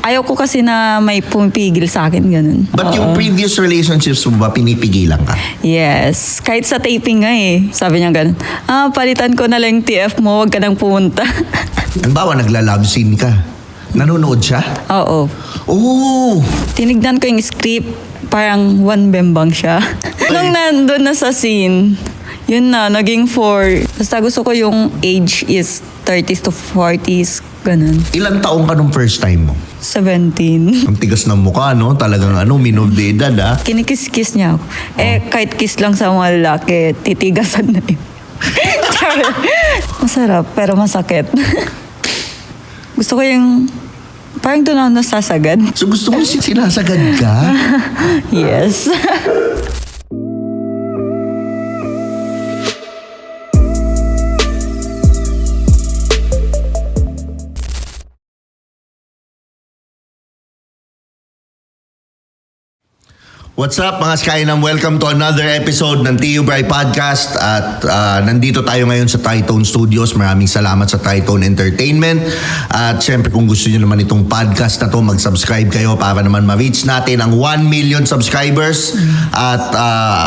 Ayaw ko kasi na may pumipigil sa akin, ganun. But yung previous relationships mo ba, pinipigilan ka? Yes. Kahit sa taping nga eh. Sabi niya ganun, palitan ko na lang yung TF mo, wag ka nang pumunta. Halimbawa, nagla-love scene ka. Nanonood siya? Oo. Oh! Tinignan ko yung script, parang one bembang siya. Nung nandun na sa scene, yun na, naging 4. Basta gusto ko yung age is 30s to 40s, ganun. Ilang taong ka nung first time mo? 17. Ang tigas ng mukha, no? Talagang minov de edad, ha? Kinikis-kiss niya ako. Kahit kiss lang sa mga lalaki, titigasan na yun. Masarap, pero masakit. Gusto ko yung, parang doon ako nasasagad. So gusto mo sinasagad ka? Yes. What's up mga Skynam? Welcome to another episode ng TU Bry Podcast at nandito tayo ngayon sa Tritone Studios. Maraming salamat sa Tritone Entertainment at syempre kung gusto niyo naman itong podcast na to, mag-subscribe kayo para naman ma-reach natin ang 1 million subscribers at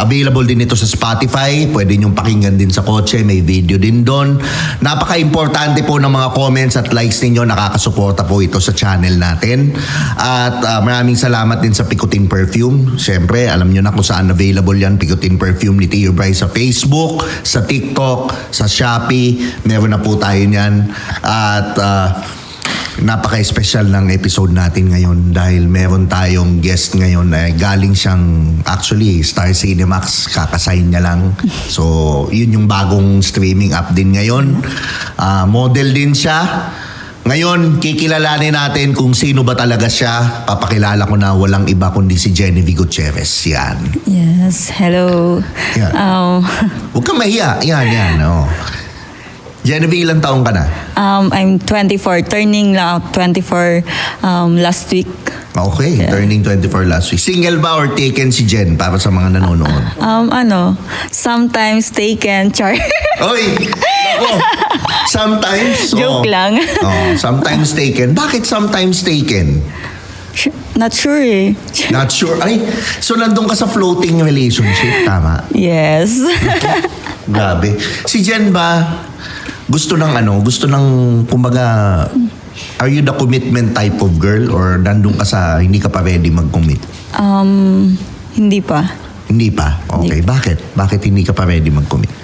available din ito sa Spotify. Pwede niyong pakinggan din sa kotse, may video din doon. Napaka-importante po ng mga comments at likes ninyo, nakakasuporta po ito sa channel natin at maraming salamat din sa Picotin Perfume. Siyempre, alam nyo na kung saan available yan. Picotin Perfume ni Tio Bry sa Facebook, sa TikTok, sa Shopee. Meron na po tayo niyan. At napaka-special ng episode natin ngayon dahil meron tayong guest ngayon na galing siyang actually Star Cinemax, kakasign niya lang. So, yun yung bagong streaming app din ngayon. Model din siya. Ngayon, kikilalanin natin kung sino ba talaga siya. Papakilala ko na walang iba kundi si Genevieve Gutierrez. Yan. Yes, hello. Yan. Huwag kang mahiya. Yan. Oh. Genevieve, ilang taong ka na? I'm 24, turning lang ako 24 last week. Okay, turning 24 last week. Single ba or taken si Jen para sa mga nanonood? Sometimes taken, char. Oy! Ako! Sometimes? Joke lang. Sometimes taken. Bakit sometimes taken? Not sure eh. Not sure. Ay, so nandun ka sa floating relationship, tama? Yes. Grabe. Si Jen ba, gusto ng, kumbaga, are you the commitment type of girl or nandun ka sa hindi ka pa ready mag-commit? Hindi pa. Hindi pa? Okay. Bakit? Bakit hindi ka pa ready mag-commit?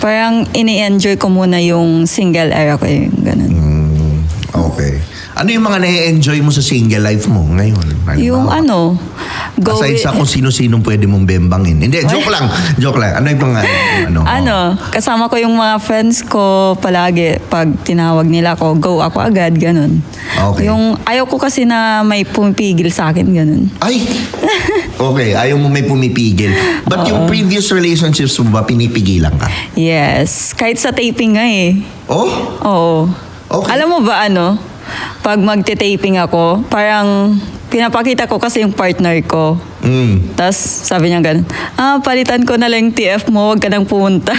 Parang ini-enjoy ko muna yung single era ko yung ganun. Okay. Ano yung mga na-enjoy mo sa single life mo ngayon? Yung go aside sa kung sino-sinong pwede mong bembangin. Hindi, joke lang. Ano yung mga, kasama ko yung mga friends ko palagi. Pag tinawag nila ako, go ako agad, ganun. Okay. Yung ayaw ko kasi na may pumipigil sa akin, ganun. Ay! Okay, ayaw mo may pumipigil. But yung previous relationships mo ba, pinipigilan ka? Yes. Kahit sa taping nga eh. Oh? Oo. Okay. Alam mo ba pag magte-taping ako, parang pinapakita ko kasi yung partner ko. Tapos sabi niya ganun, palitan ko na lang yung TF mo, wag ka nang pumunta.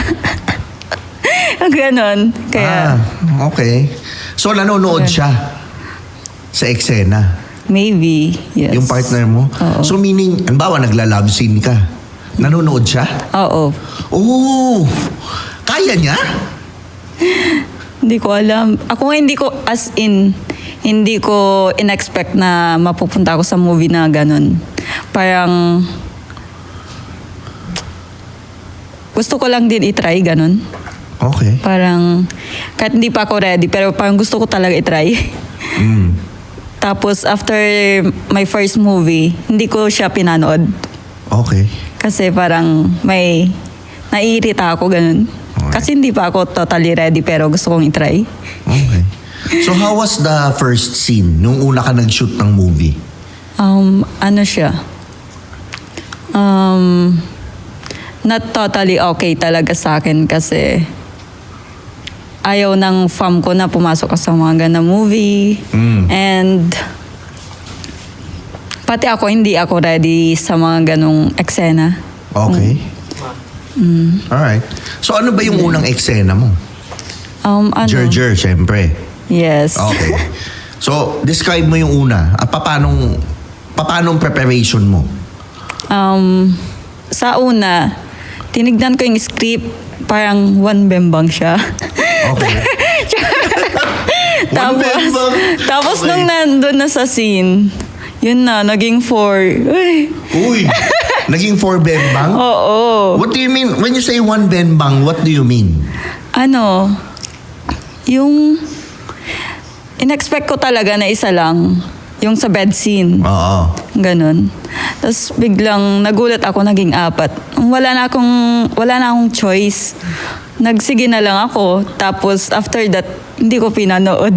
Ganon. Kaya, okay. So nanonood siya sa eksena? maybe, yes. Yung partner mo? Oo. So meaning, halimbawa nagla-love scene ka, nanonood siya? Oo. Oh! Kaya niya? Hindi ko alam. Ako nga hindi ko in-expect na mapupunta ako sa movie na ganun. Parang, gusto ko lang din i-try, ganun. Okay. Parang, kahit hindi pa ako ready, pero parang gusto ko talaga i-try. Tapos, after my first movie, hindi ko siya pinanood. Okay. Kasi parang naiirita ako, ganun. Okay. Kasi hindi pa ako totally ready, pero gusto kong i-try. Okay. So how was the first scene nung una ka nag-shoot ng movie? Siya? Not totally okay talaga sa akin kasi ayaw ng fam ko na pumasok ka sa mga ganang movie. And pati ako, hindi ako ready sa mga ganong eksena. Okay. Alright. So ano ba yung unang eksena mo? Ano? Jer, syempre. Yes. Okay. So, describe mo yung una. Paanong preparation mo? Sa una, tinignan ko yung script, parang one bembang siya. Okay. One bembang? Tapos Okay. nung nandun na sa scene, yun na, naging 4. Uy, naging 4 bembang? Oo. What do you mean? When you say 1 bembang, what do you mean? Yung in-expect ko talaga na isa lang, yung sa bed scene. Oo. Ganon. Tapos biglang nagulat ako, naging 4. Wala na akong choice. Nagsige na lang ako. Tapos after that, hindi ko pinanood.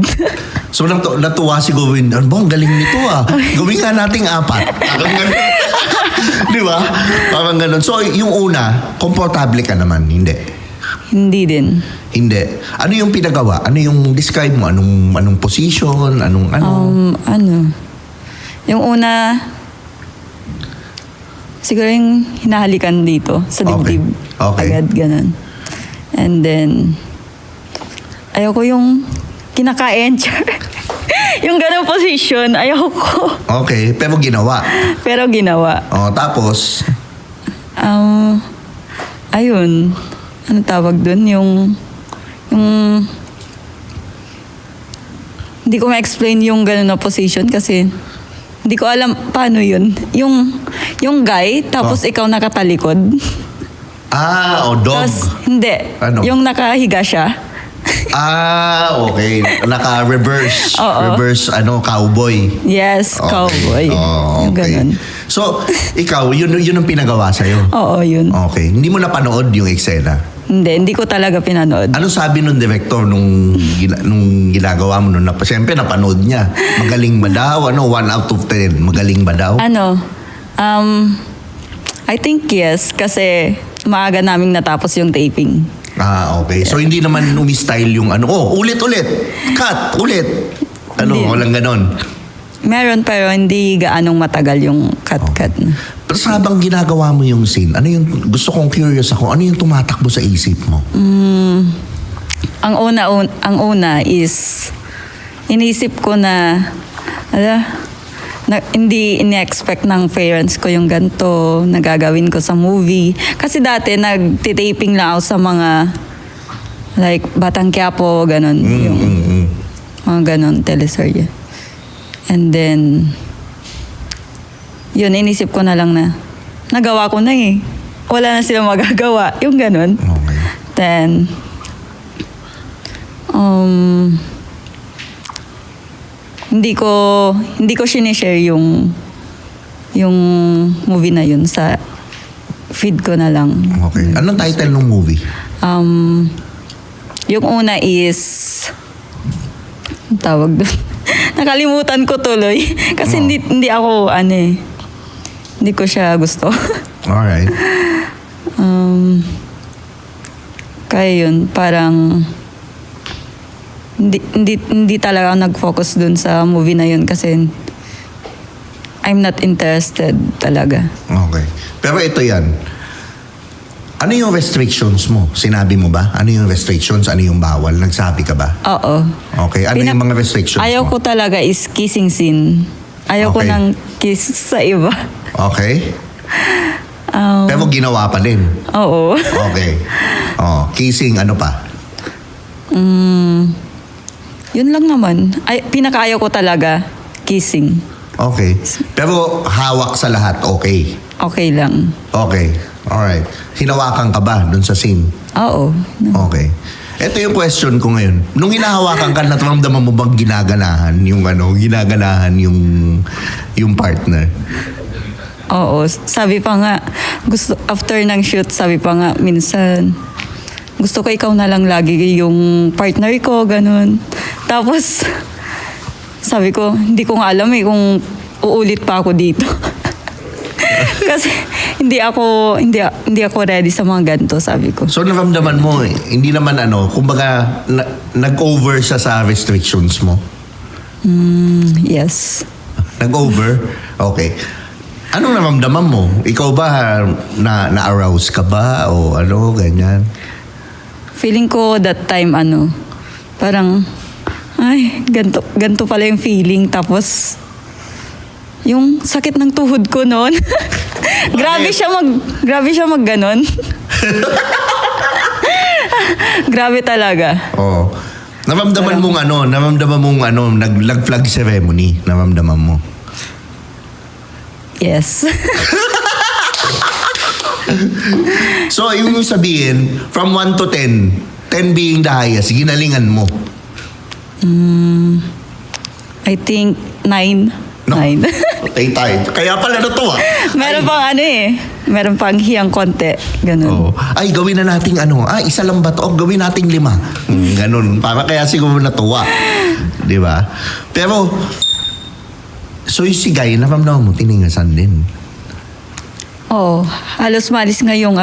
So natuwa si Gawin, ano ba, ang galing nito ah. Gawin nga nating 4. Parang ganun. Di ba? Parang ganun. So yung una, komportable ka naman, hindi? Hindi din. Hindi. Ano yung pinagawa? Ano yung describe mo? Anong position? Ano? Yung una, siguro yung hinahalikan dito sa dibdib. Okay. Agad, ganun. And then, ayoko yung kinakain. Yung ganun position, ayoko. Okay, pero ginawa. Pero ginawa. Oh, tapos, Ayun. Ano tawag dun? Yung hindi ko ma-explain yung ganun na position kasi hindi ko alam paano yun. Yung guy, tapos ikaw nakatalikod. dog. Tapos, hindi. Ano? Yung nakahiga siya. Okay. Naka-reverse. Oo. Reverse, cowboy. Yes, Okay. cowboy. Oh, Yung okay. ganun. So, ikaw, yun ang pinagawa sa'yo? Oo, yun. Okay. Hindi mo napanood yung eksena? Hindi ko talaga pinanood. Ano sabi nung director nung ginagawa mo nun? Siyempre, napanood niya. Magaling ba daw? 1 out of 10. Magaling ba daw? I think yes, kasi maaga naming natapos yung taping. Okay. So, hindi naman umi-style yung ulit. Cut, ulit. Hindi. Walang ganon. Meron pero hindi gaanong matagal yung cut-cut. Pero sa habang ginagawa mo yung scene, gusto kong curious ako, ano yung tumatakbo sa isip mo? Ang una is inisip ko na hindi ini-expect ng parents ko yung ganito na gagawin ko sa movie. Kasi dati nagtitaping lang ako sa mga like Batang Quiapo, ganon. Yung mga ganon teleserye. And then, yun, inisip ko na lang na nagawa ko na eh. Wala na silang magagawa. Yung ganon. Okay. Then, hindi ko sinishare yung movie na yun sa feed ko na lang. Okay. Anong title ng movie? Yung una is ang tawag doon. Nakalimutan ko tuloy. Kasi hindi ako hindi ko siya gusto. Alright. Kaya yun, parang hindi talaga ako nag-focus dun sa movie na yun kasi I'm not interested talaga. Okay. Pero ito yan. Ano yung restrictions mo? Sinabi mo ba? Ano yung restrictions? Ano yung bawal? Nagsabi ka ba? Oo. Okay. Ano yung mga restrictions Ayaw mo? ko talaga is kissing scene. Ayaw ko Okay. ng kiss sa iba. Okay. Pero ginawa pa din. Oo. Okay. Kissing, ano pa? Yun lang naman. Pinakaayaw ko talaga, kissing. Okay. Pero hawak sa lahat, okay. Okay lang. Okay. Alright. Hinawakan ka ba dun sa scene? Oo. Okay. Ito yung question ko ngayon. Nung hinahawakan ka, nataramdaman mo bang ginaganahan yung partner? Oo. Sabi pa nga, after ng shoot, sabi pa nga, minsan, gusto ko ikaw na lang lagi yung partner ko, ganun. Tapos, sabi ko, hindi ko nga alam kung uulit pa ako dito. Kasi hindi ako ready sa mga ganito, sabi ko. So naramdaman mo, hindi naman kumbaga nag-over siya sa restrictions mo? Yes. Nag-over? Okay. Anong naramdaman mo? Ikaw ba na-arouse ka ba o ganyan? Feeling ko that time, parang ay, ganto pala yung feeling. Tapos, yung sakit ng tuhod ko noon. grabe siya mag ganon. Grabe talaga. Oo. Namamdaman mong nag-flag ceremony. Namamdaman mo. Yes. So, yung sabihin, from 1 to 10, 10 being the highest, ginalingan mo. I think 9. No? 9. Patay tayo. Kaya pala natuwa. Meron pang meron pang hiyang konti. Ganun. Oh. Ay, gawin na nating isa lang ba to? Gawin nating 5. Ganun. Para kaya siguro natuwa. Di ba? Pero, so yung si Guy, naramdaman mo, tiningasan din. Oo. Halos malis nga yung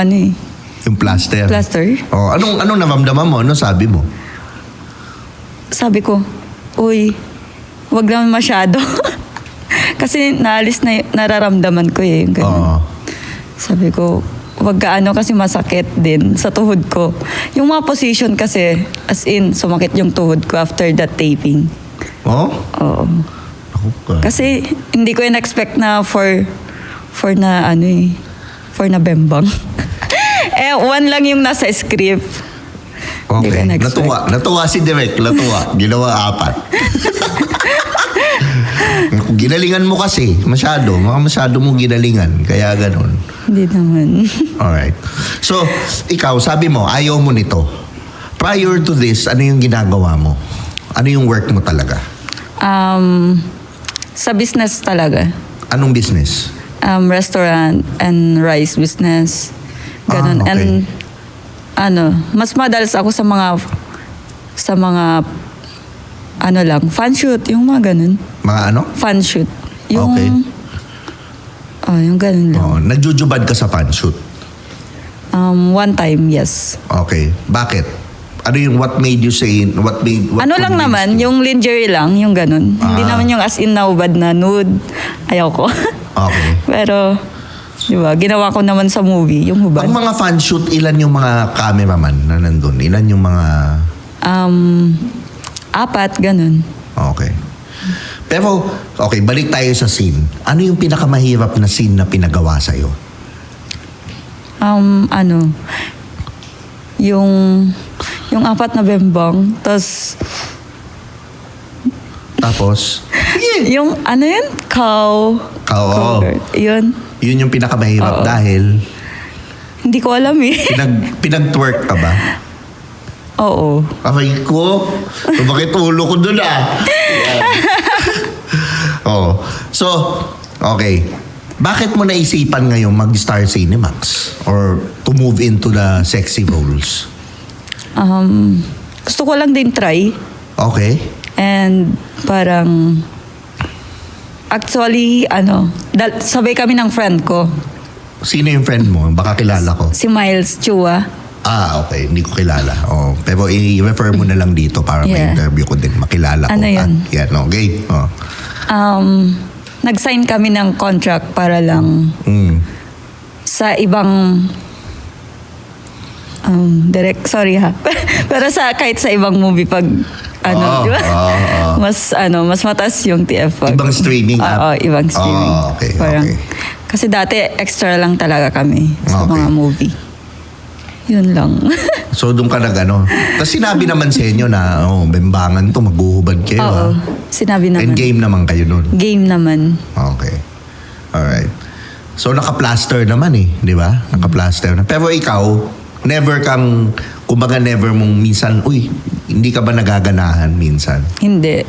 Yung plaster. plaster. Oh, anong naramdaman mo? Ano sabi mo? Sabi ko, uy, wag naman masyado. Kasi nararamdaman ko yung ganun. Oo. Sabi ko, wag ka kasi masakit din sa tuhod ko. Yung mga position kasi, as in, sumakit yung tuhod ko after that taping. Oh? Oo. Ako ka. Kasi hindi ko in-expect na for na bembang. 1 lang yung nasa script. Hindi ko Okay. in-expect. Natuwa si Direk. Ginawa 4. Ginalingan mo kasi. Masyado mo ginalingan. Kaya ganun. Hindi naman. Alright. So, ikaw, sabi mo, ayaw mo nito. Prior to this, ano yung ginagawa mo? Ano yung work mo talaga? Sa business talaga. Anong business? Restaurant and rice business. Ganun. Okay. And mas madalas ako sa mga fan shoot, yung mga ganun. Mga ano? Fan shoot. Yung, Okay. yung ganun lang. Oh, nagjujubad ka sa fan shoot. One time, yes. Okay. Bakit? Ano yung what made you say, what Lang convinced naman, you? yung lingerie lang, yung ganun. Hindi naman yung as in naubad na nude. Ayaw ko. Okay. Pero, di ba, ginawa ko naman sa movie, yung hubad. Pag mga fan shoot, ilan yung mga cameraman na nandun? Ilan yung mga... 4, ganun. Okay. Pero, okay, balik tayo sa scene. Ano yung pinakamahirap na scene na pinagawa sa'yo? Yung 4 na bembang, tapos yung yun? Cow. Oo. Yun. Yun yung pinakamahirap dahil Hindi ko alam eh. pinag-twerk ka ba? Oo. Aray ko. Bakit ulo ko dun Oh. So, okay. Bakit mo naisipan ngayon mag-Star Cinemax? Or to move into the sexy roles? Gusto ko lang din try. Okay. And parang actually, sabay kami ng friend ko. Sino yung friend mo? Baka kilala ko. Si Miles Chua. Okay. Hindi ko kilala. Oh, pero i-refer mo na lang dito para Yeah. ma-interview ko din. Makilala ko. Ano yun? Yan, okay. Oh. Nag-sign kami ng contract para lang sa ibang direct, sorry ha. Pero kahit sa ibang movie pag di ba? Mas mataas yung TF. Ibang streaming app? Oo, ibang streaming. Okay. Kasi dati extra lang talaga kami sa Okay. mga movie. Yun lang. So, doon ka Tapos sinabi naman sa inyo na, bembangan to, maghuhubad kayo. Oo, sinabi naman. And game naman kayo doon. Game naman. Okay. Alright. So, naka-plaster naman di ba? Naka-plaster na. Pero ikaw, never mong minsan, hindi ka ba nagaganahan minsan? Hindi.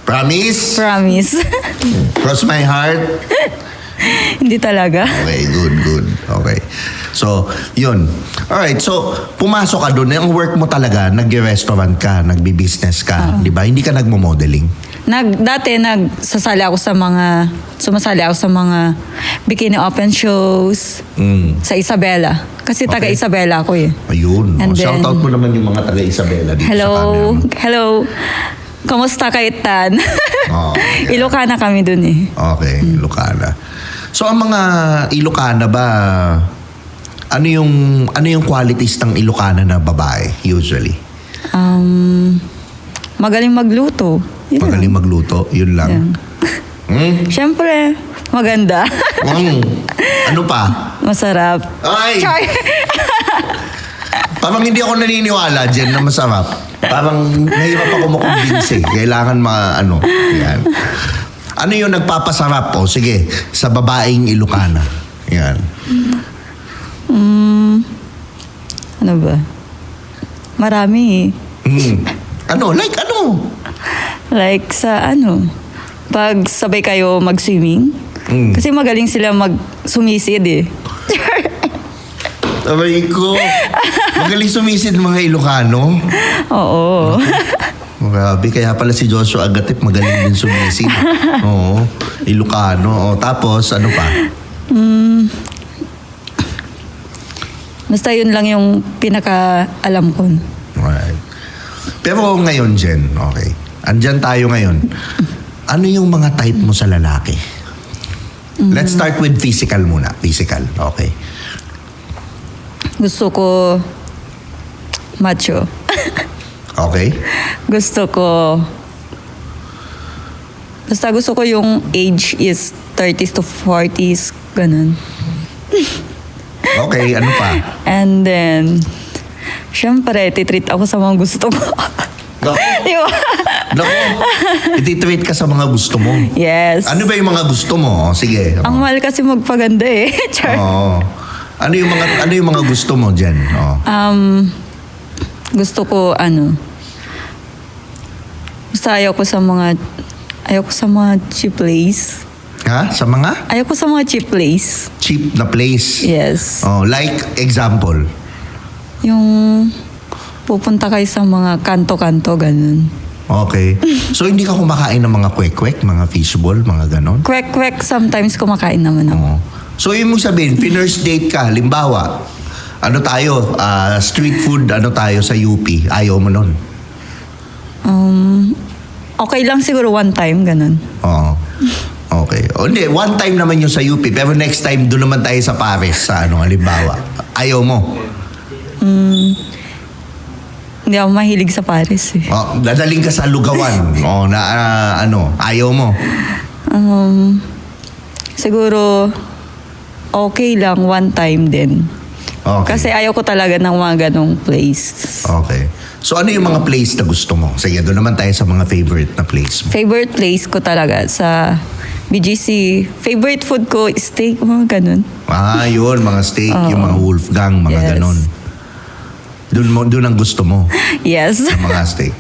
Promise? Promise. Cross my heart? Hindi talaga. Okay, good. Okay. So, yun. Alright, so, pumasok ka doon. Ang work mo talaga, nag-restaurant ka, nagbi-business ka, di ba? Hindi ka nagmo-modeling. Dati sumasali ako sa mga bikini open shows sa Isabela. Kasi taga Okay. Isabela ako eh. Ayun. And then- Shoutout mo naman yung mga taga-Isabela dito sa camera. Hello. Kamusta kay Tan? Oh, yeah. Ilocana kami dun eh. Okay, Ilocana. So ang mga Ilocana ba, ano yung qualities ng Ilocana na babae usually? magaling magluto. Yun Magaling lang. magluto, yun lang. Yan. Siyempre, maganda. Ano pa? Masarap. Ay! Char! Parang hindi ako naniniwala, Jen, na masarap. Parang nahirap ako makumbinse. Kailangan yan. Ano yung nagpapasarap? O sige, sa babaeng Ilocana. Yan. Ano ba? Marami eh. Ano? Like ano? Like sa pag sabay kayo mag-swimming. Kasi magaling sila mag-sumisid eh. Sabay ko. Magaling sumisid mga Ilocano. Oo. Grabe, kaya pala si Joshua Agatip magaling din sumisid. Oo. Ilocano. O, tapos, ano pa? Basta yun lang yung pinaka-alam ko. Alright. Pero ngayon, Jen, okay. Andyan tayo ngayon. Ano yung mga type mo sa lalaki? Let's start with physical muna. Physical, okay. Gusto ko macho. Okay? Gusto ko yung age is 30s to 40s, ganun. Okay, ano pa? And then, syempre, titreat ako sa mga gusto ko. Naku, Di ba? naku. Ititreat ka sa mga gusto mo. Yes. Ano ba yung mga gusto mo? O, sige. Ang mahal kasi magpaganda eh. Char. Oo. Ano yung mga gusto mo, Jen? Oo. Gusto ko basta ayoko sa mga cheap place. Ha? Sa mga Ayoko sa mga cheap place. cheap na place? Yes. Oh, like example. Yung pupunta kayo sa mga kanto-kanto, ganun. Okay. So hindi ka kumakain ng mga kwek-kwek, mga fishball, mga ganon? Kwek-kwek, sometimes kumakain naman ako. Oo. So yung mong sabihin, first date ka, limbawa, street food, tayo sa UP, ayaw mo nun? Okay lang siguro one time, ganun. Oo. Okay. O hindi, one time naman yung sa UP, pero next time doon naman tayo sa Paris, sa halimbawa. Ayaw mo? Hindi ako mahilig sa Paris eh. Oh, dadaling ka sa lugawan. Ayaw mo? Siguro, okay lang one time din. Okay. Kasi ayaw ko talaga ng mga ganong place. Okay. So ano yung mga place na gusto mo? Sige, doon naman tayo sa mga favorite na place mo. Favorite place ko talaga sa BGC. Favorite food ko, steak, mga ganun. Yun, mga steak, yung mga Wolfgang, mga Yes. ganon. Doon ang gusto mo, Yes. yung mga steak.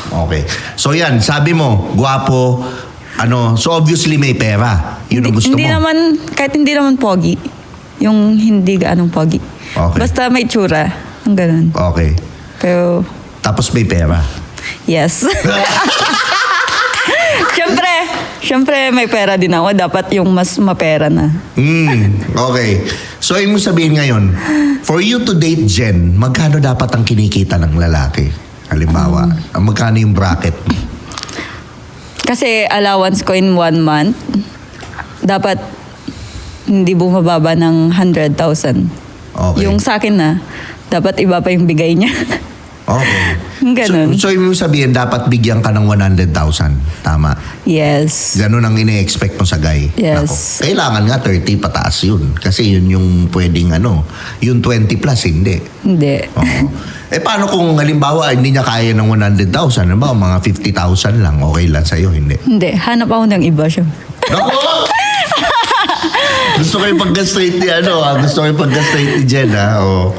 Okay. So yan, sabi mo, gwapo, so obviously may pera. Yun ang gusto hindi mo. kahit hindi naman pogi. Yung hindi gaanong pogi. Okay. Basta may tsura. Ang ganun. Okay. Pero, Tapos may pera. yes. Siyempre may pera din ako. Dapat yung mas mapera na. Okay. So, yung mo sabihin ngayon, for you to date Jen, magkano dapat ang kinikita ng lalaki? Halimbawa, magkano yung bracket? Kasi allowance ko in 1 month, dapat hindi bumababa ng 100,000. Okay. Yung sa akin na, dapat iba pa yung bigay niya. Okay. Ganun. So, yung sabihin, dapat bigyan ka ng 100,000. Tama. Yes. Ganun ang ine-expect mo sa guy. Yes. Nako. Kailangan nga 30 pataas yun. Kasi yun yung pwedeng yung 20 plus, hindi. Hindi. Oo. Paano kung halimbawa hindi niya kaya ng 100,000? Halimbawa, mga 50,000 lang. Okay lang sa'yo, hindi? Hindi. Hanap ako ng iba siya. Naku! Gusto ko yung pag-straight ni Gusto ko yung pag-straight ni Jen, ha? O,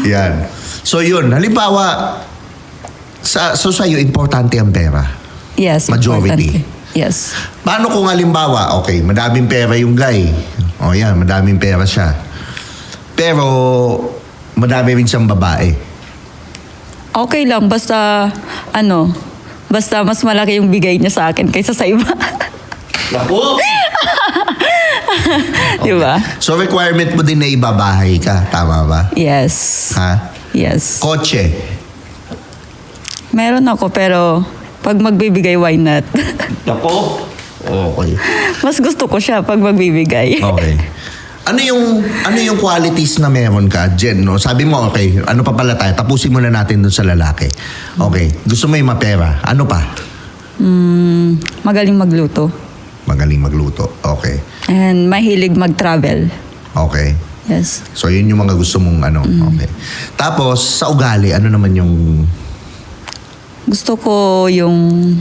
yan. So, yun. Halimbawa, sa'yo, importante ang pera. Yes. Majority. Importante. Yes. Paano kung halimbawa, okay, madaming pera yung guy. O yan, madaming pera siya. Pero, madami rin siyang babae. Okay lang. Basta mas malaki yung bigay niya sa akin kaysa sa iba. Naku! Di ba? So, requirement mo din na ibabahay ka. Tama ba? Yes. Ha? Yes. Kotse. Meron ako pero pag magbibigay, why not? Naku! Okay. Mas gusto ko siya pag magbibigay. Okay. Ano yung qualities na meron ka, Jen, no? Sabi mo, okay, ano pa pala tayo? Tapusin muna natin dun sa lalaki. Okay, gusto mo yung mapera. Ano pa? Magaling magluto. Magaling magluto. Okay. And mahilig mag-travel. Okay. Yes. So, yun yung mga gusto mong ano. Okay. Tapos, sa ugali, ano naman yung... Gusto ko yung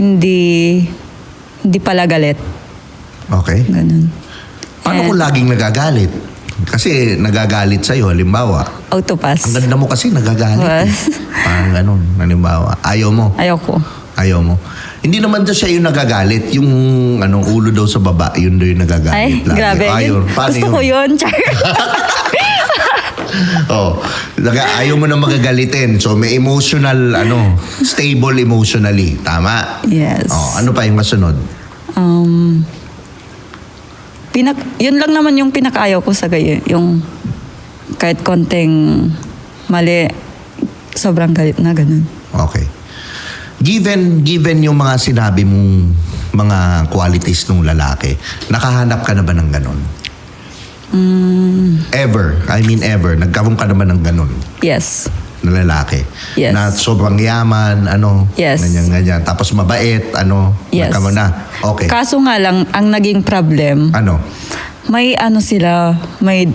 hindi pala galit. Okay. Ganun. Paano kung laging nagagalit? Kasi nagagalit sa'yo, halimbawa. Autopass. Ang ganda mo kasi nagagalit. Eh. Parang ganun, halimbawa. Ayaw mo. Ayoko. Ayaw mo. Hindi naman daw siya yung nagagalit. Yung ulo daw sa baba, yun daw yung nagagalit. Ay, lagi. grabe. Ayun. Paano Gusto ko yun, Char. Ayaw mo na magagalitin. So may emotional, stable emotionally. Tama? Yes. Ano pa yung masunod? Yun lang naman yung pinakaayaw ko sa gayo. Yung kahit konting mali, sobrang galit na ganun. Okay. Given yung mga sinabi mong mga qualities ng lalaki, nakahanap ka na ba ng ganun? Ever? I mean ever. Nagkaroon ka naman ng ganun? Yes. Na lalaki? Yes. Na sobrang yaman, Yes. ganyan. Tapos mabait, Yes. nagkaroon na. Okay. Kaso nga lang, ang naging problem, may sila, may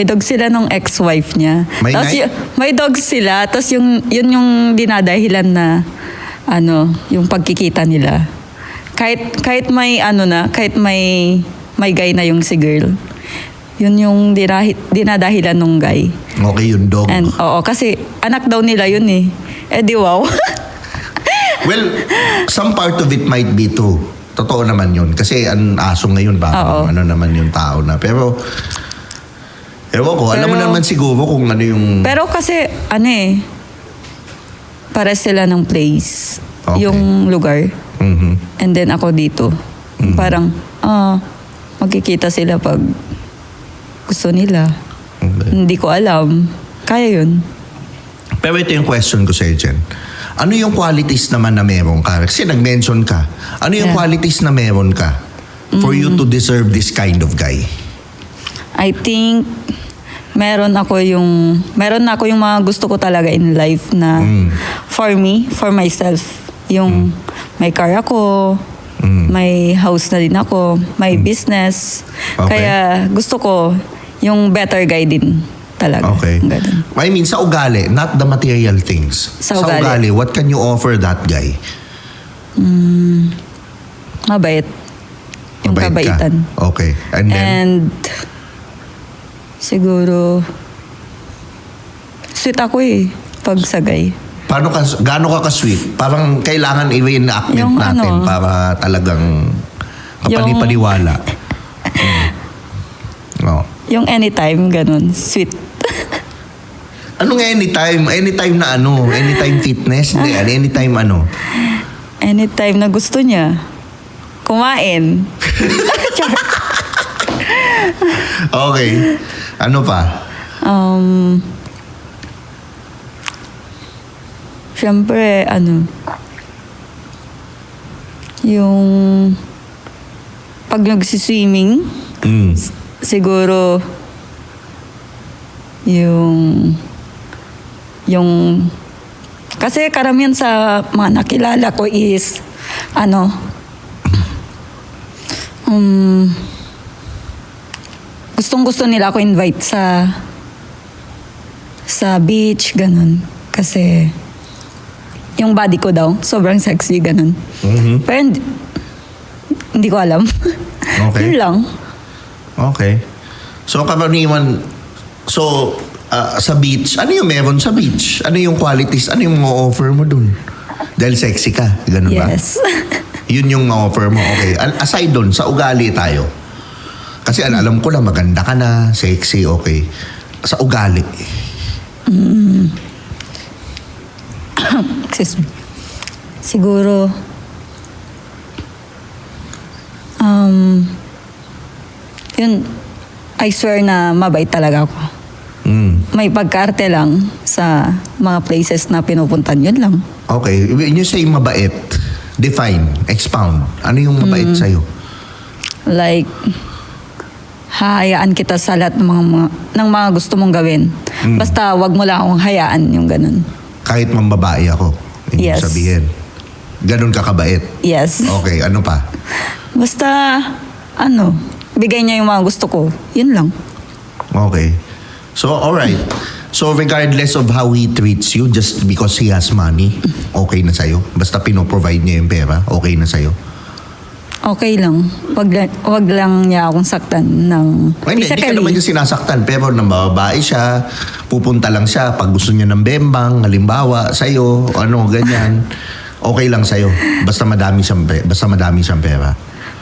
dog sila nung ex-wife niya. May Tapos night? may dog sila, tapos yun yung dinadahilan na, yung pagkikita nila. Kahit may kahit may guy na yung si girl. Yun yung dinadahilan nung guy. Okay, yung dog. And oo, kasi anak daw nila yun eh. Eh di wow. Well, some part of it might be true. Totoo naman yun. Kasi ang aso ngayon, baka naman yung tao na. Pero, ewan ko, alam mo naman siguro kung ano yung... Pero kasi, para sila ng place. Okay. Yung lugar. Mhm. And then ako dito. Parang, magkikita sila pag gusto nila. Okay. Hindi ko alam. Kaya yun. Pero ito yung question ko sa Jen. Ano yung qualities naman na meron ka? Kasi nag-mention ka. Ano yung qualities na meron ka for you to deserve this kind of guy? I think, meron na ako yung mga gusto ko talaga in life na for me, for myself. Yung may car ako, may house na din ako, may business. Okay. Kaya gusto ko yung better guy din talaga. Okay. Ganun. I mean, sa ugali, not the material things. Sa ugali. What can you offer that guy? Mabait. Yung Mabait ka? kabaitan. Okay. And then? And siguro sweet ako eh pag sagay. Gaano ka ka-sweet? Parang kailangan i-reenactment Yung natin para talagang kapanipaniwala. Yung anytime ganun, sweet. Anong anytime? Anytime na Anytime fitness? Hindi, anytime Anytime na gusto niya. Kumain. Okay. Ano pa? Siyempre, yung pag nagsiswimming, siguro yung kasi karamihan sa mga nakilala ko is gustong-gusto nila ako invite sa beach, ganun. Kasi yung body ko daw, sobrang sexy, ganun. Pero hindi ko alam. Okay. Yun lang. Okay. So, karaniwan, sa beach, ano yung meron sa beach? Ano yung qualities? Ano yung ma-offer mo dun? Dahil sexy ka, ganun ba? Yes. Yun yung ma-offer mo. Okay. Aside dun, sa ugali tayo. Kasi alam ko na maganda ka na, sexy, okay. Sa ugali. Excuse me. Siguro, yun, I swear na mabait talaga ako. May pagkarte lang sa mga places na pinupuntan, yun lang. Okay. When you say mabait, define, expound. Ano yung mabait sa'yo? Like, hahayaan kita sa lahat ng mga gusto mong gawin. Basta wag mo lang akong hayaan yung ganun. Kahit mambabae ako, ibig Yes. sabihin. Ganun ka kabait. Yes. Okay, ano pa? Basta, bigay niya yung mga gusto ko. Yun lang. Okay. So, alright. So, regardless of how he treats you, just because he has money, okay na sa'yo? Basta pinoprovide niya yung pera, okay na sa'yo? Okay lang. Wag lang niya akong saktan ng Hindi ka naman physically. yung sinasaktan. Pero nang babae siya, pupunta lang siya pag gusto niya ng bembang, halimbawa, sa'yo, ganyan. Okay lang sa'yo. Basta madami siyang pera.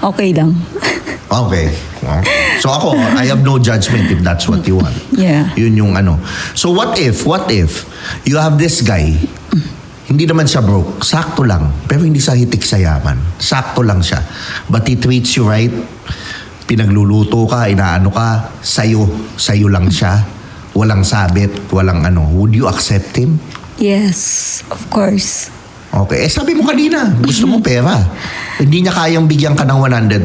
Okay lang. Okay. So ako, I have no judgment if that's what you want. Yeah. Yun yung So what if you have this guy, hindi naman siya broke, sakto lang, pero hindi siya hitik sa yaman. Sakto lang siya. But he treats you right, pinagluluto ka, inaano ka, sa'yo lang siya, walang sabit, walang would you accept him? Yes, of course. Okay, sabi mo kanina, gusto mo pera. Hindi niya kayang bigyan ka ng 100,000.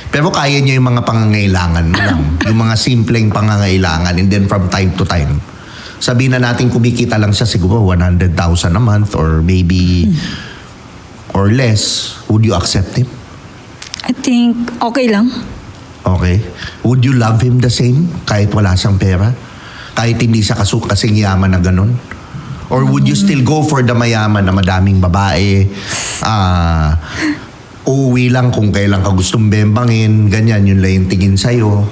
Pero kaya niya yung mga pangangailangan mo lang. Yung mga simpleng pangangailangan. And then from time to time, sabihin na natin kumikita lang siya siguro 100,000 a month or maybe or less. Would you accept him? I think okay lang. Okay. Would you love him the same kahit wala siyang pera? Kahit hindi siya kasing yaman na ganun? Or would you still go for the mayaman na madaming babae? Uuwi lang kung kailan ka gustong bembangin, ganyan, yun lang yung tingin sa'yo.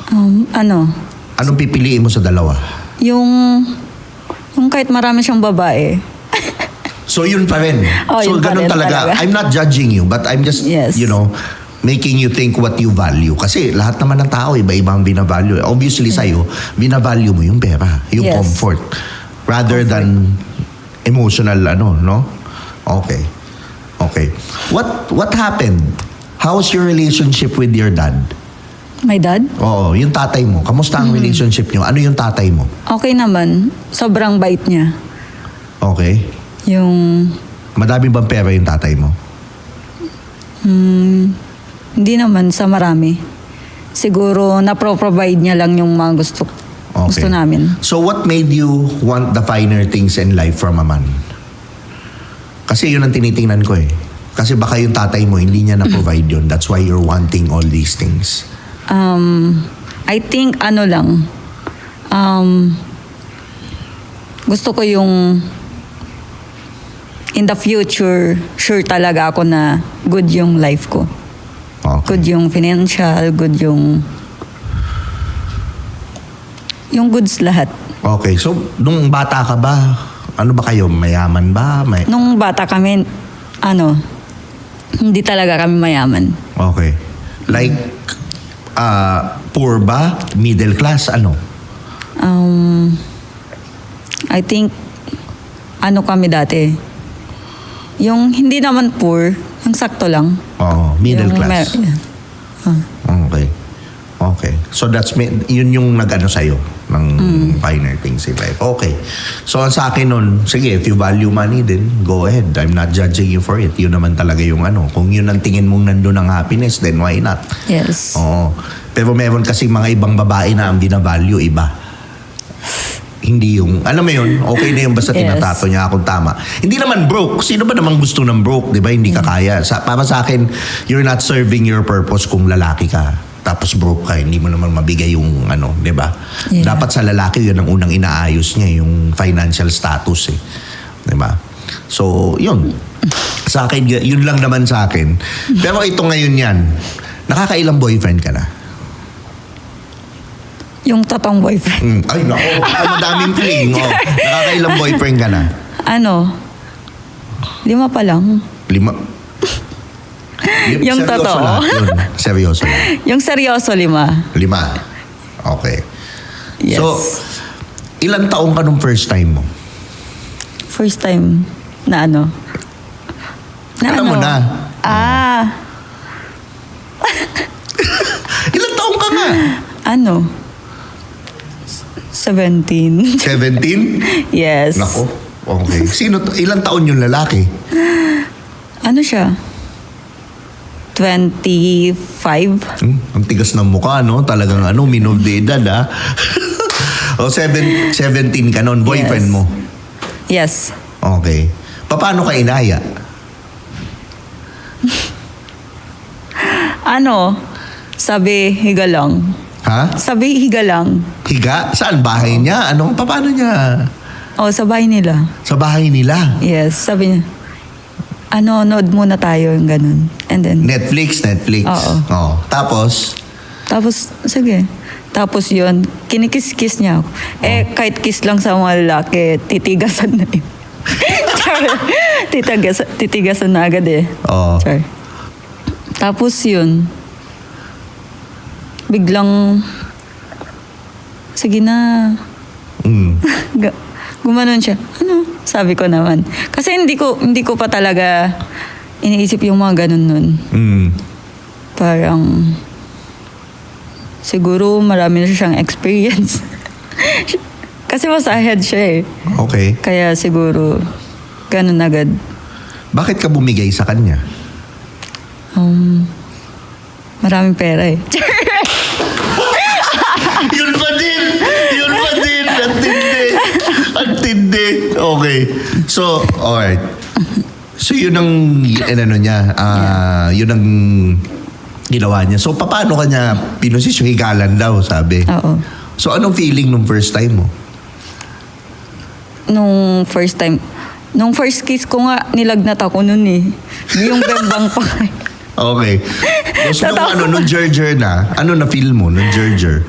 Anong pipiliin mo sa dalawa? Yung kahit marami siyang babae. So yun pa rin. Oh, So yun pa ganun rin talaga. talaga. I'm not judging you, but I'm just, Yes. making you think what you value. Kasi lahat naman ng tao, iba-iba ang binavalue. Obviously sa'yo, binavalue mo yung pera, yung Yes. comfort. Rather than emotional, no? Okay. Okay. What happened? How's your relationship with your dad? My dad? Oo, yung tatay mo. Kamusta ang relationship niyo? Ano yung tatay mo? Okay naman. Sobrang bait niya. Okay. Yung Madami bang pera yung tatay mo? hindi naman sa marami. Siguro na-provide niya lang yung mga gusto namin. So what made you want the finer things in life from a man? Kasi yun ang tinitingnan ko eh. Kasi baka yung tatay mo, hindi niya na-provide yun. That's why you're wanting all these things. I think gusto ko yung in the future, sure talaga ako na good yung life ko. Okay. Good yung financial, good yung goods lahat. Okay, so nung bata ka ba, ano ba kayo? Mayaman ba? Nung bata kami, hindi talaga kami mayaman. Okay. Like, poor ba? Middle class? Ano? I think, kami dati. Yung hindi naman poor, yung sakto lang. Oo, middle Yung class. Okay. Okay. So yun yung nag-ano sa'yo ng finer things in life. Okay. So ang sa akin nun, sige, if you value money, then go ahead. I'm not judging you for it. Yun naman talaga yung Kung yun ang tingin mong nandun ang happiness, then why not? Yes. Oo. Pero meron kasi mga ibang babae na ang binavalue iba. Hindi yung, alam mo yun, okay na yung basta Yes. tinatato niya akong tama. Hindi naman broke. Sino ba namang gusto ng broke, di ba? Hindi ka kaya. Para sa akin, you're not serving your purpose kung lalaki ka. Tapos broke ka, hindi mo naman mabigay yung di ba? Yeah. Dapat sa lalaki, yun ang unang inaayos niya, yung financial status eh. Di ba? So, yun. Sa akin, yun lang naman sa akin. Pero ito ngayon yan, nakakailang boyfriend ka na? Yung totoong boyfriend. Ay, nako. Madaming fling. Oh. Nakakailang boyfriend ka na? 5 pa lang. 5? Yung seryoso totoo. lahat yun. Seryoso lang. Yung seryoso, 5. 5. Okay. Yes. So, ilang taong ka nung first time mo? First time na Alam mo na. Ilang taong ka nga? 17. 17? Yes. Nako. Okay. Ilang taon yung lalaki? Siya? 25. Ang tigas ng mukha, no? Talagang minov de edad, ha? O 17 ka noon, boyfriend Yes. mo. Yes. Okay. Paano ka inaya? Sabi, higa lang. Ha? Sabi, higa lang. Higa? Saan? Bahay niya? Paano niya? Sa bahay nila. Sa bahay nila? Yes, sabi niya, nood muna tayo, yung ganun. And then, Netflix? Oo. Oh. Tapos, sige. Tapos yun, kinikis-kiss niya ako. Kahit kiss lang sa mga lalaki, titigasan na yun. Titigasan na agad eh. Oo. Char. Tapos yun, biglang, sige na. Gumanon siya. Sabi ko naman. Kasi hindi ko pa talaga iniisip yung mga ganun nun. Parang, siguro marami na siyang experience. Kasi mas ahead siya eh. Okay. Kaya siguro, ganun agad. Bakit ka bumigay sa kanya? Maraming pera eh. Yun pa din! Ang tindi. Okay. So, alright. So, yun ang, yun ang ginawa niya. So, paano kanya pinusis yung higalan daw, sabi? Oo. So, anong feeling nung first time mo? Nung first kiss ko nga, nilagnat ako nun eh. Yung bembang pa. Okay. So, nung jerjer na, na feel mo nung jerjer?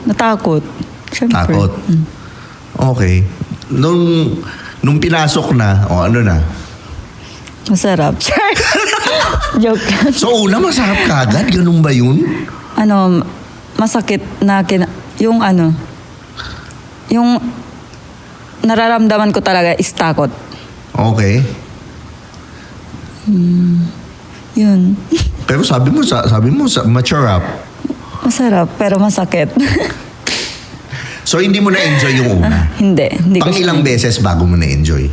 Natakot. Siyempre. Takot. Okay. Nung pinasok na, na? Masarap. Joke. So, una masarap kagad? Ganun ba yun? Masakit na yung nararamdaman ko talaga is takot. Okay. Yun. Pero sabi mo mature up. Masarap, pero masakit. So, hindi mo na-enjoy yung una? Hindi ko Pang ilang beses bago mo na-enjoy?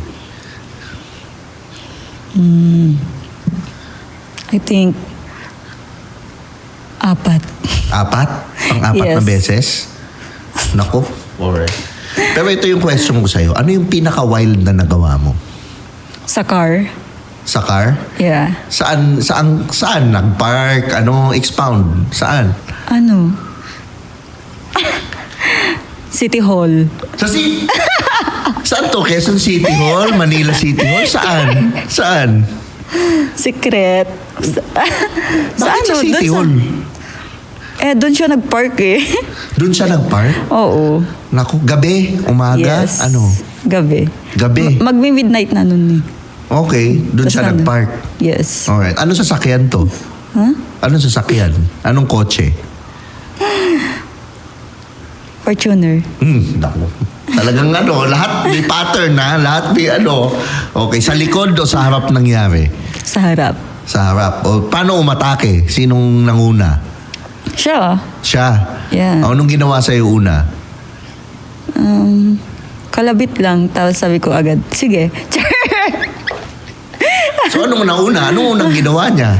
I think, 4. 4? Pang-4 na Yes. beses? Nako. Alright. Pero ito yung question ko sa'yo. Ano yung pinaka-wild na nagawa mo? Sa car. Sa car? Yeah. Saan? Nag-park? Expound? Saan? City Hall. Saan to? Quezon City Hall? Manila City Hall? Saan? Secret. Bakit sa City Hall? Doon siya nag-park eh. Doon siya nag-park? Oo. Naku, gabi? Umaga? Yes. Gabi? Magmi-midnight na nun eh. Okay, doon Tas siya nag-park. Yes. Alright. Anong sasakyan to? Huh? Anong sasakyan? Anong kotse? Fortuner. Naku. Talagang lahat may pattern na, lahat may Okay, sa likod o sa harap nangyari? Sa harap. Sa harap. O paano umatake? Sinong nanguna? Siya. Siya? Yeah. Anong ginawa sa'yo una? Kalabit lang. Tapos sabi ko agad, sige. So anong nauna? Anong unang ginawa niya?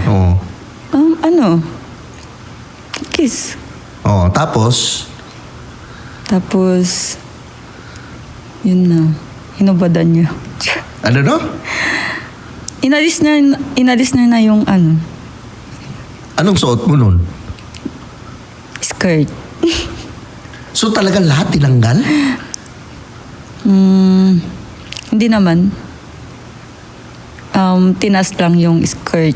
Kiss. Tapos? Tapos, yun na. Hinubadan niya. No? Inalis na yung Anong suot mo nun? skirt. So talagang lahat tinanggal? Hindi naman. Tinas lang yung skirt.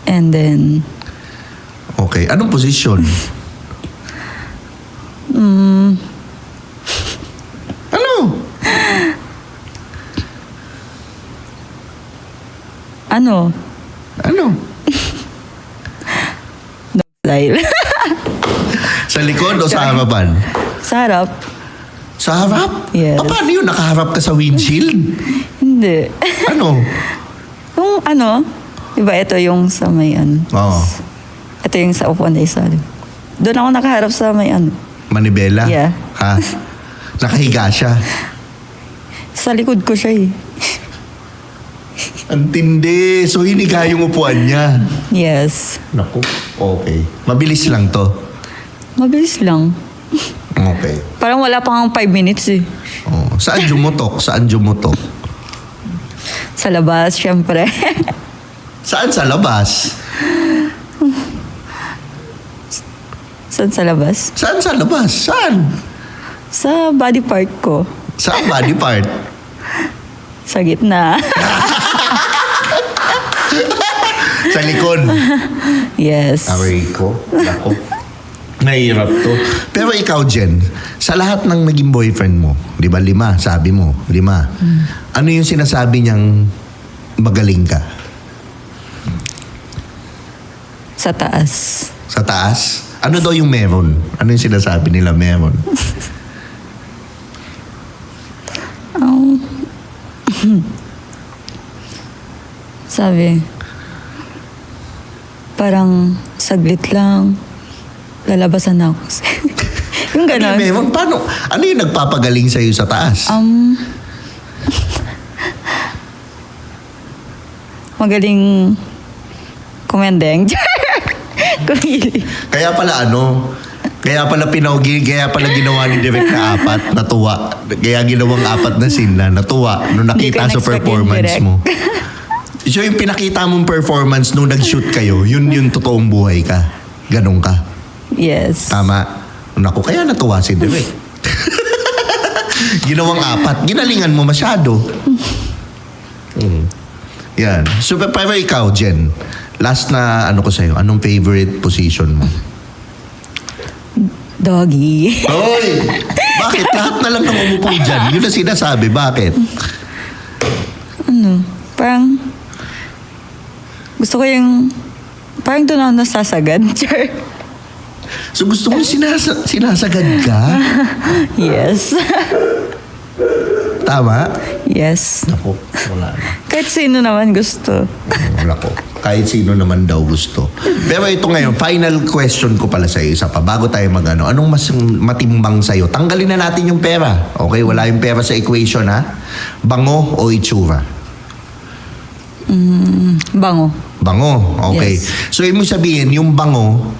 And then, Okay. Anong position? ano? Dahil. Sa likod o sa harapan? Sa harap. Sa harap? Yes. Paano yun? Nakaharap ka sa windshield? Hindi. Ano? Yung diba ito yung sa may Oo. Ito yung sa upuan na isa. Doon ako nakaharap sa may Manibela? Yeah. Ha? Nakahiga siya? Sa likod ko siya eh. Ang tindi. So, hiniga yung upuan niya. Yes. Naku. Okay. Mabilis lang to. Mabilis lang. Okay. Parang wala pang 5 minutes eh. Oh. Saan jumutok? Saan jumutok? Sa labas, syempre. Saan sa labas? Saan sa labas? Saan sa labas? Saan? Sa body part ko. Saan body part? Sa gitna. Sa likod. Yes. Aray ko. Nako. Nahirap to. Pero ikaw, Jen, sa lahat ng naging boyfriend mo, di ba 5, sabi mo, 5. Ano yung sinasabi niyang magaling ka? Sa taas. Sa taas? Ano daw yung meron? Ano yung sinasabi nila meron? Sabi, parang saglit lang, lalabasan na ako. Yung Ano ganon. yung meron? Paano? Ano yung nagpapagaling sa'yo sa taas? Magaling kumendeng. Kumili. Kaya pala kaya pala pinaugi, kaya pala ginawa ni Direk na 4, natuwa. Kaya ginawang 4 na scene na natuwa nung Hindi nakita ko sa in-expect performance yung mo. So yung pinakita mong performance nung nag-shoot kayo, yun yung totoong buhay ka. Ganun ka. Yes. Tama. Naku, kaya natuwa si Direk. Ginawang 4. Ginalingan mo masyado. Yan. So, pero ikaw, Jen, last na ko sa'yo, anong favorite position mo? Doggy. Hoy! Bakit? Lahat na lang ng umupo dyan. Yun ang sinasabi. Bakit? Parang, gusto ko yung, parang doon ako nasasagad. So gusto mo sinasagad ka? Yes. Tama? Yes. Naku, wala na. Kahit sino naman gusto. Wala ko. Kahit sino naman daw gusto. Pero ito ngayon, final question ko pala sa'yo. Isa pa, bago tayo anong mas matimbang sa'yo? Tanggalin na natin yung pera. Okay, wala yung pera sa equation, ha? Bango o itsura? Bango. Bango, okay. Yes. So, ibig sabihin, yung bango,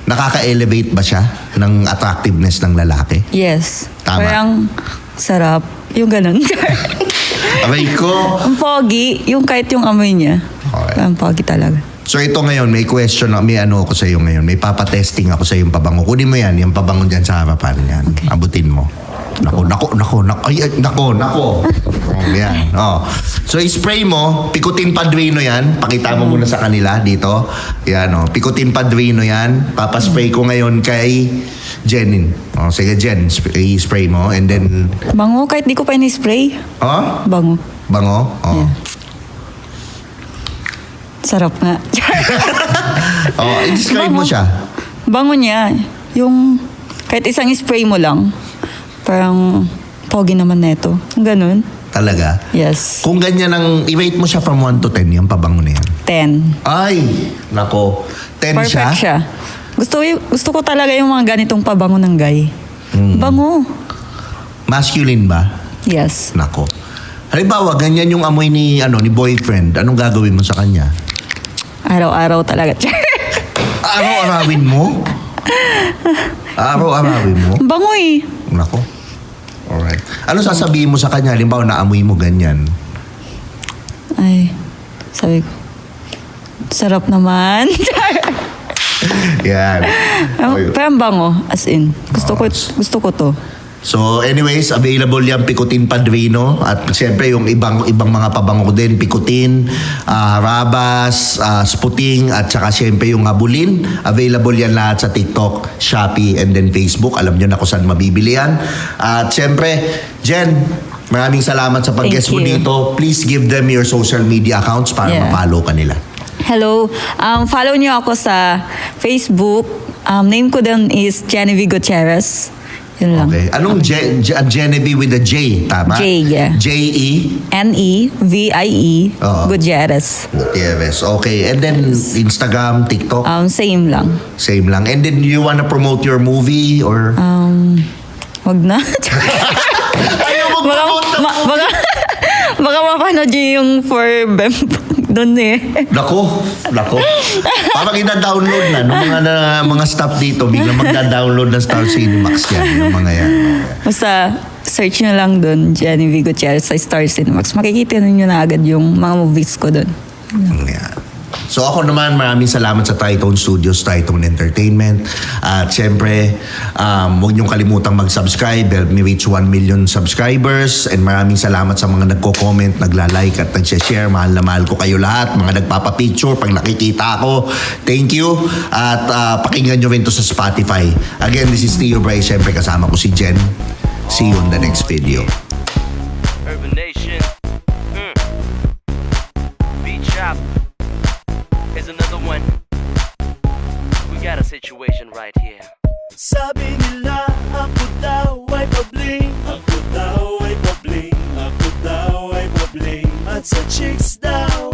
nakaka-elevate ba siya ng attractiveness ng lalaki? Yes. Tama. Parang sarap. Yung ganun. Aray ko. Ang pogi, yung kahit yung amoy niya. Okay. Parang pogi talaga. So ito ngayon, may question, may ako sa iyo ngayon. May papatesting ako sa yung pabango. Kunin mo yan, yung pabango dyan sa harapan yan. Okay. Abutin mo. Nako. Oh, yan. Oh. So spray mo, pikutin padrino yan. Pakita mo muna sa kanila dito. Yan, oh. Pikutin padrino yan. Papaspray ko ngayon kay Jenin. Oh, sige Jen, spray mo and then Bango, kahit di ko pa in-spray. oh, Bango. bango. Oh. Yeah. Sarap nga. Oh, i-describe mo siya. Bango niya. Yung kahit isang spray mo lang, parang pogi naman neto. Ganun. Talaga. Yes. Kung ganyan ang i-rate mo siya from 1 to 10, yung pabango na yan. 10. Ay, nako. 10 Perfect siya. Gusto ko talaga yung mga ganitong pabango ng guy. Bango. Masculine ba? Yes. Nako. Halimbawa, ganyan yung amoy ni boyfriend. Anong gagawin mo sa kanya? Araw-araw talaga. Araw-arawin mo? Araw-arawin mo? Bango eh. Nako. Alright. Ano sasabihin mo sa kanya? Halimbawa, naamoy mo ganyan. Ay, sabi ko, sarap naman. Yan. Parang bango, as in. Gusto ko to. So anyways, available yan Picotin Padrino at siyempre yung ibang mga pabango ko din, Picotin, Rabas, Sputing at saka siyempre yung Habulin. Available yan lahat sa TikTok, Shopee and then Facebook. Alam nyo na kung saan mabibili yan. At siyempre, Jen, maraming salamat sa pag-guest mo Thank you. dito. Please give them your social media accounts para Yeah. ma-follow ka nila. Hello. Follow niyo ako sa Facebook. Name ko din is Genevieve Gutierrez. Yun lang. Okay. Anong Genevieve with a J, tama? J, yeah. J-E? Nevie Oo. Gutierrez. Gutierrez. Okay. And then Instagram, TikTok? Same lang. Same lang. And then you wanna promote your movie or? Wag na. Ayaw mag-promote na movie. Baka mapanood nyo yung for Bembang doon eh. Nako. Parang ina-download na mga staff dito, biglang magda-download ng Star Cinemax yan, yung mga yan. Basta search nyo lang doon, Genevieve Gutierrez sa Star Cinemax. Makikita nyo na agad yung mga movies ko doon. Yan. So ako naman, maraming salamat sa Tritone Studios, Tritone Entertainment. At syempre, huwag niyong kalimutang mag-subscribe. Help me reach 1 million subscribers. And maraming salamat sa mga nagko-comment, nagla-like at nag-share. Mahal na mahal ko kayo lahat. Mga nagpapapicture pag nakikita ako. Thank you. At pakinggan nyo rin to sa Spotify. Again, this is Tio Bray. Syempre kasama ko si Jen. See you in the next video. Urban Nation. Beat Shop. Here's another one. We got a situation right here. Sabi nila ako daw ay pabling. Ako daw ay pabling. Ako daw ay pabling. At sa chicks daw